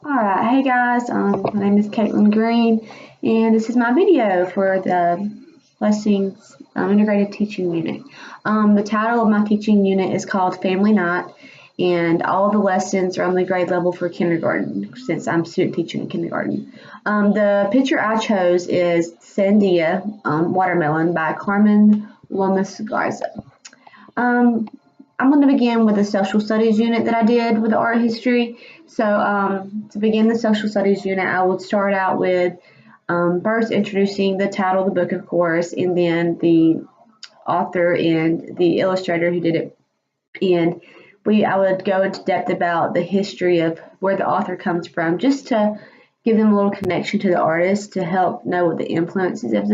Alright, hey guys, my name is Caitlin Green, and this is my video for the Lessons Integrated Teaching Unit. The title of my teaching unit is called Family Night, and all the lessons are on the grade level for kindergarten, since I'm student teaching in kindergarten. The picture I chose is Sandia Watermelon by Carmen Lomas Garza. I'm going to begin with the social studies unit that I did with the art history. So to begin the social studies unit, I would start out with first introducing the title of the book, of course, and then the author and the illustrator who did it. And I would go into depth about the history of where the author comes from, just to give them a little connection to the artist to help know what the influences of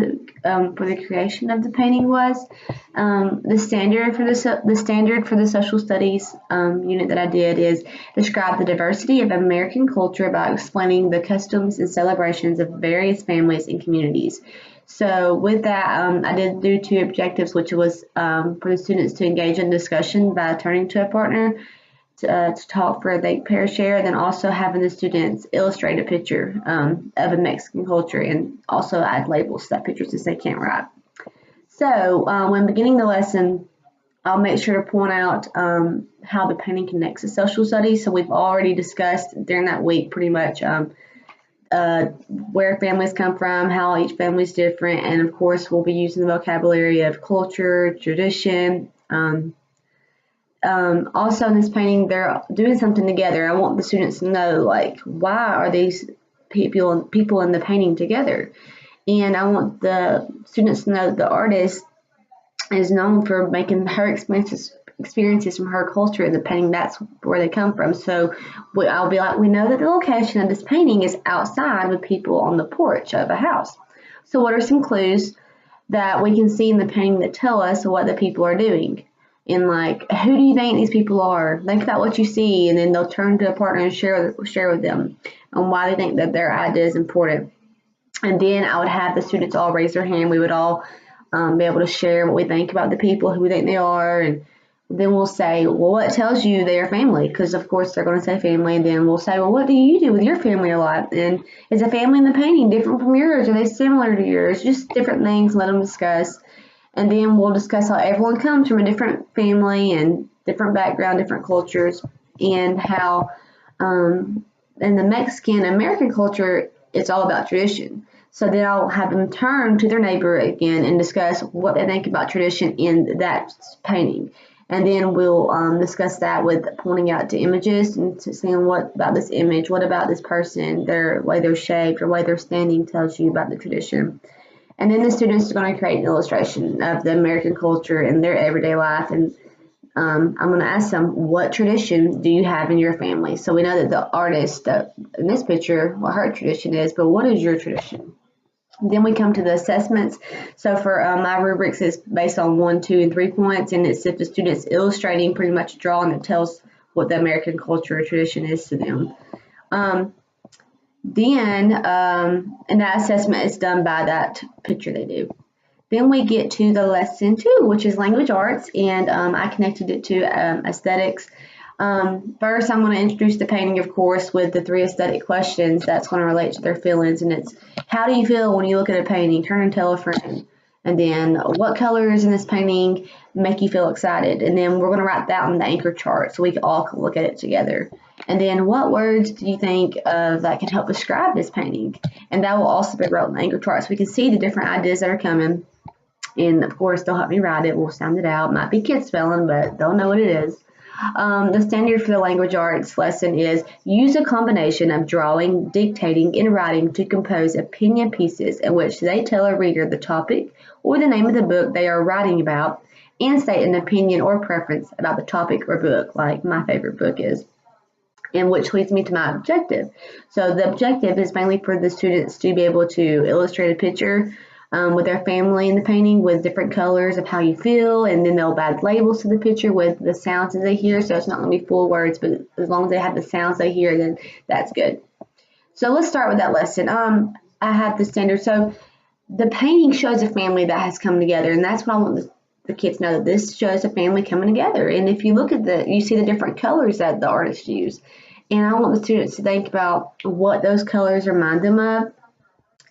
for the creation of the painting was. The standard for the social studies unit that I did is describe the diversity of American culture by explaining the customs and celebrations of various families and communities. So with that, I did do two objectives, which was for the students to engage in discussion by turning to a partner to talk for a pair share, and then also having the students illustrate a picture of a Mexican culture and also add labels to that picture since they can't write. So when beginning the lesson, I'll make sure to point out how the painting connects to social studies. So we've already discussed during that week pretty much where families come from, how each family is different, and of course we'll be using the vocabulary of culture, tradition. Also in this painting, they're doing something together. I want the students to know, like, why are these people in the painting together? And I want the students to know that the artist is known for making her experiences from her culture in the painting. That's where they come from. So I'll be like, we know that the location of this painting is outside with people on the porch of a house. So what are some clues that we can see in the painting that tell us what the people are doing? And like, who do you think these people are? Think about what you see, and then they'll turn to a partner and share with them on why they think that their idea is important. And then I would have the students all raise their hand. We would all be able to share what we think about the people, who we think they are, and then we'll say, well, what tells you they are family? Because of course they're going to say family, and then we'll say, well, what do you do with your family a lot? And is a family in the painting different from yours? Are they similar to yours? Just different things. Let them discuss. And then we'll discuss how everyone comes from a different family and different background, different cultures, and how in the Mexican American culture, it's all about tradition. So then I'll have them turn to their neighbor again and discuss what they think about tradition in that painting. And then we'll discuss that with pointing out to images and saying, what about this image? What about this person? Their way they're shaped or way they're standing tells you about the tradition. And then the students are going to create an illustration of the American culture in their everyday life. And I'm going to ask them, what tradition do you have in your family? So we know that the artist in this picture, what her tradition is, but what is your tradition? Then we come to the assessments. So for my rubrics, it's based on 1, 2, and 3 points. And it's if the student's illustrating pretty much a drawing that tells what the American culture or tradition is to them. Then, and that assessment is done by that picture they do. Then we get to the lesson 2, which is language arts, and I connected it to aesthetics. First, I'm going to introduce the painting, of course, with the 3 aesthetic questions that's going to relate to their feelings, and it's, how do you feel when you look at a painting? Turn and tell a friend. And then, what colors in this painting make you feel excited? And then we're going to write that on the anchor chart so we all can look at it together. And then, what words do you think of that can help describe this painting? And that will also be wrote on the anchor chart so we can see the different ideas that are coming. And of course, they'll help me write it. We'll sound it out. Might be kid spelling, but they'll know what it is. The standard for the language arts lesson is use a combination of drawing, dictating, and writing to compose opinion pieces in which they tell a reader the topic or the name of the book they are writing about and state an opinion or preference about the topic or book, like my favorite book is. And which leads me to my objective. So the objective is mainly for the students to be able to illustrate a picture with their family in the painting with different colors of how you feel, and then they'll add labels to the picture with the sounds that they hear. So it's not going to be full words, but as long as they have the sounds they hear, then that's good. So let's start with that lesson. I have the standard. So the painting shows a family that has come together, and that's what I want the kids know, that this shows a family coming together. And if you look at you see the different colors that the artist used. And I want the students to think about what those colors remind them of.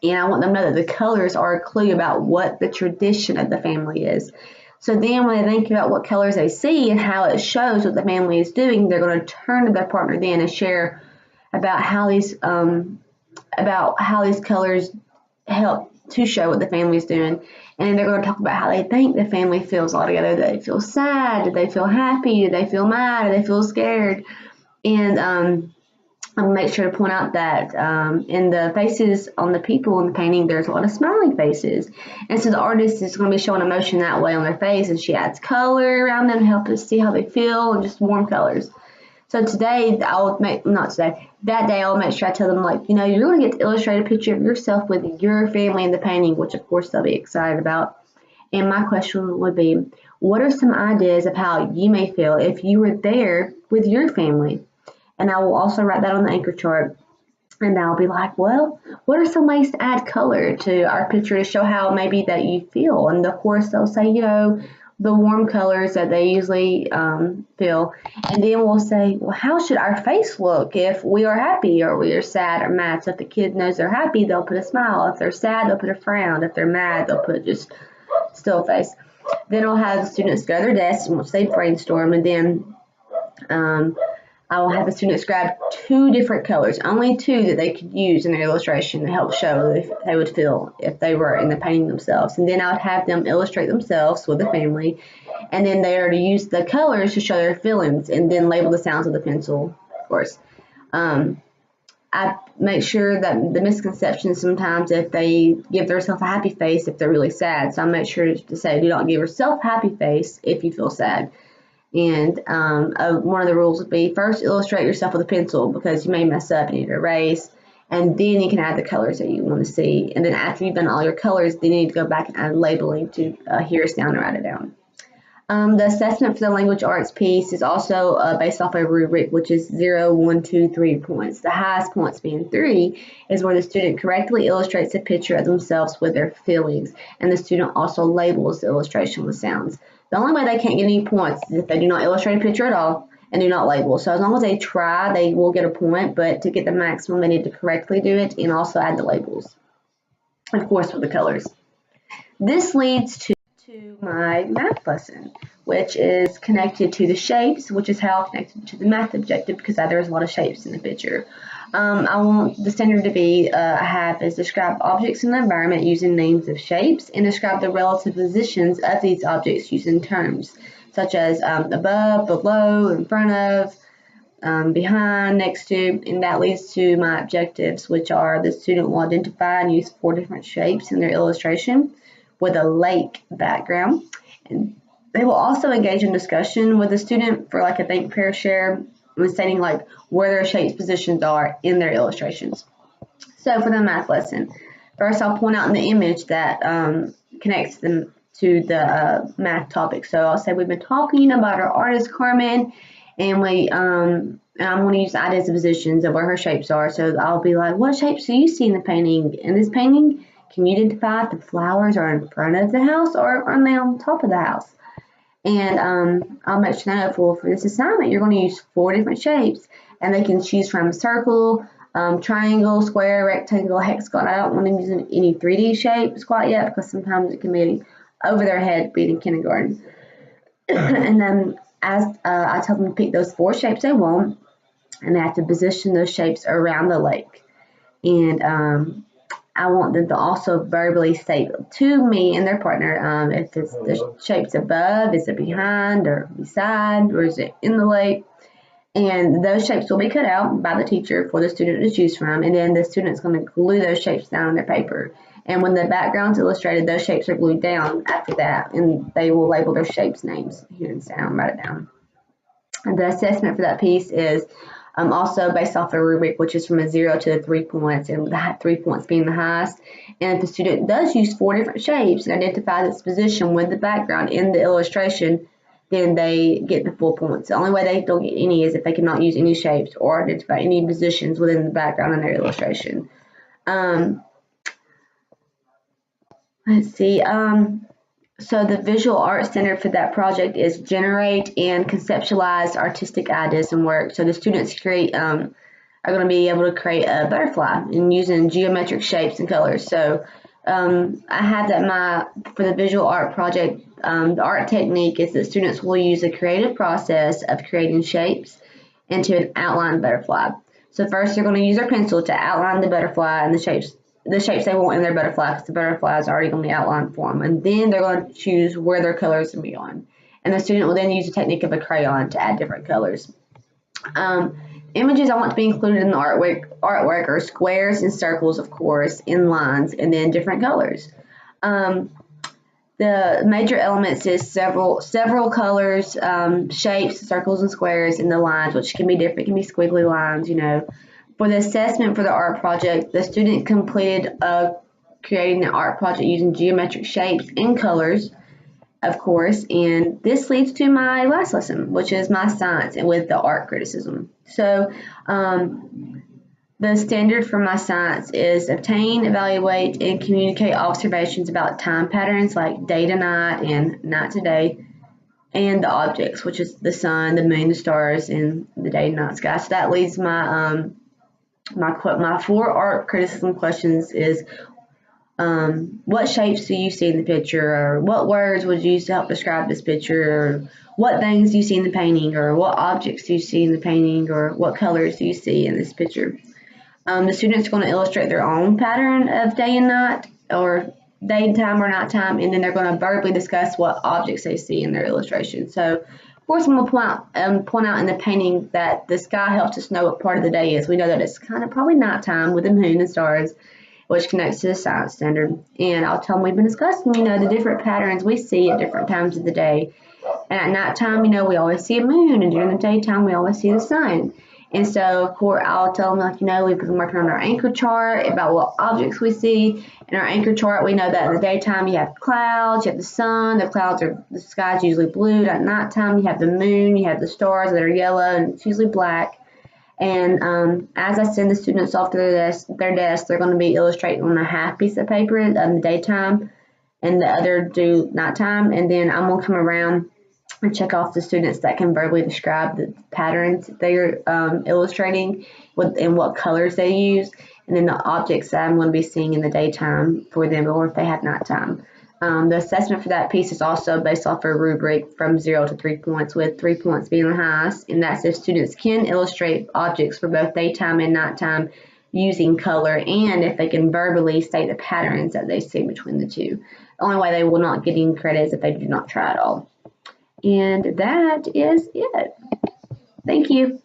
And I want them to know that the colors are a clue about what the tradition of the family is. So then when they think about what colors they see and how it shows what the family is doing, they're going to turn to their partner then and share about how these colors help to show what the family is doing. And then they're going to talk about how they think the family feels all together. Do they feel sad? Do they feel happy? Do they feel mad? Do they feel scared? And I'll make sure to point out that in the faces on the people in the painting, there's a lot of smiling faces. And so the artist is going to be showing emotion that way on their face, and she adds color around them to help us see how they feel, and just warm colors. So today, that day I'll make sure I tell them, like, you know, you're going to get to illustrate a picture of yourself with your family in the painting, which of course they'll be excited about. And my question would be, what are some ideas of how you may feel if you were there with your family? And I will also write that on the anchor chart. And I'll be like, well, what are some ways to add color to our picture to show how maybe that you feel? And of course, they'll say, you know, the warm colors that they usually feel. And then we'll say, well, how should our face look if we are happy or we are sad or mad? So if the kid knows they're happy, they'll put a smile. If they're sad, they'll put a frown. If they're mad, they'll put just still face. Then I'll have the students go to their desks once they brainstorm, and then I will have the students grab 2 different colors, only 2 that they could use in their illustration to help show if they would feel if they were in the painting themselves. And then I would have them illustrate themselves with the family, and then they are to use the colors to show their feelings, and then label the sounds with a pencil, of course. I make sure that the misconception sometimes if they give themselves a happy face if they're really sad. So I make sure to say, do not give yourself a happy face if you feel sad. And one of the rules would be first illustrate yourself with a pencil because you may mess up and need to erase, and then you can add the colors that you want to see. And then after you've done all your colors, then you need to go back and add labeling to hear a sound and write it down. The assessment for the language arts piece is also based off a rubric, which is 0, 1, 2, 3 points. The highest points being 3 is where the student correctly illustrates a picture of themselves with their feelings, and the student also labels the illustration with sounds. The only way they can't get any points is if they do not illustrate a picture at all and do not label. So as long as they try, they will get a point, but to get the maximum, they need to correctly do it and also add the labels, of course, with the colors. This leads to my math lesson, which is connected to the shapes, which is how I connected to the math objective because there's a lot of shapes in the picture. I want the standard to be have is describe objects in the environment using names of shapes and describe the relative positions of these objects using terms such as above, below, in front of, behind, next to, and that leads to my objectives, which are the student will identify and use 4 different shapes in their illustration with a lake background. And they will also engage in discussion with the student for like a think, pair, share, when stating like where their shapes positions are in their illustrations. So for the math lesson, first I'll point out in the image that connects them to the math topic. So I'll say we've been talking about our artist Carmen, and I'm going to use the ideas of positions of where her shapes are. So I'll be like, what shapes do you see in the painting? In this painting, can you identify if the flowers are in front of the house or are they on top of the house? And I'll make sure that for this assignment, you're going to use 4 different shapes, and they can choose from circle, triangle, square, rectangle, hexagon. I don't want them using any 3D shapes quite yet because sometimes it can be over their head being in kindergarten. And then as I tell them to pick those 4 shapes they want, and they have to position those shapes around the lake. And I want them to also verbally state to me and their partner if it's the shapes above, is it behind or beside, or is it in the lake? And those shapes will be cut out by the teacher for the student to choose from, and then the student's going to glue those shapes down on their paper. And when the background's illustrated, those shapes are glued down after that, and they will label their shapes' names here in sound, write it down. And the assessment for that piece is also based off a rubric, which is from a 0 to 3 points, and the 3 points being the highest. And if the student does use 4 different shapes and identifies its position with the background in the illustration, then they get the full points. The only way they don't get any is if they cannot use any shapes or identify any positions within the background in their illustration. Let's see. So the visual art standard for that project is generate and conceptualize artistic ideas and work. So the students are going to be able to create a butterfly and using geometric shapes and colors. So I have that for the visual art project, the art technique is that students will use a creative process of creating shapes into an outline butterfly. So first they're going to use their pencil to outline the butterfly and the shapes they want in their butterfly, because the butterfly is already going to be outlined for them. And then they're going to choose where their colors will be on. And the student will then use the technique of a crayon to add different colors. Images I want to be included in the artwork are squares and circles, of course, in lines, and then different colors. The major elements is several colors, shapes, circles and squares in the lines, which can be different. It can be squiggly lines, you know. For the assessment for the art project, the student completed creating an art project using geometric shapes and colors, of course, and this leads to my last lesson, which is my science and with the art criticism. So the standard for my science is obtain, evaluate, and communicate observations about time patterns like day to night and night to day, and the objects, which is the sun, the moon, the stars, and the day and night sky. So that leads my my 4 art criticism questions is what shapes do you see in the picture, or what words would you use to help describe this picture, or what things do you see in the painting, or what objects do you see in the painting, or what colors do you see in this picture. The students are going to illustrate their own pattern of day and night, or daytime or nighttime, and then they're going to verbally discuss what objects they see in their illustration. So, of course, I'm going to point out in the painting that the sky helps us know what part of the day is. We know that it's kind of probably nighttime with the moon and stars, which connects to the science standard. And I'll tell them we've been discussing, you know, the different patterns we see at different times of the day. And at nighttime, you know, we always see a moon, and during the daytime, we always see the sun. And so, of course, I'll tell them, like, you know, we've been working on our anchor chart about what objects we see. In our anchor chart, we know that in the daytime, you have clouds, you have the sun, the sky's usually blue. At nighttime, you have the moon, you have the stars that are yellow, and it's usually black. And as I send the students off to their desk, they're going to be illustrating on a half piece of paper in the daytime, and the other do nighttime. And then I'm going to come around and check off the students that can verbally describe the patterns they're illustrating and what colors they use, and then the objects that I'm going to be seeing in the daytime for them, or if they have nighttime. The assessment for that piece is also based off a rubric from 0 to 3 points, with 3 points being the highest, and that's if students can illustrate objects for both daytime and nighttime using color, and if they can verbally state the patterns that they see between the two. The only way they will not get any credit is if they do not try at all. And that is it. Thank you.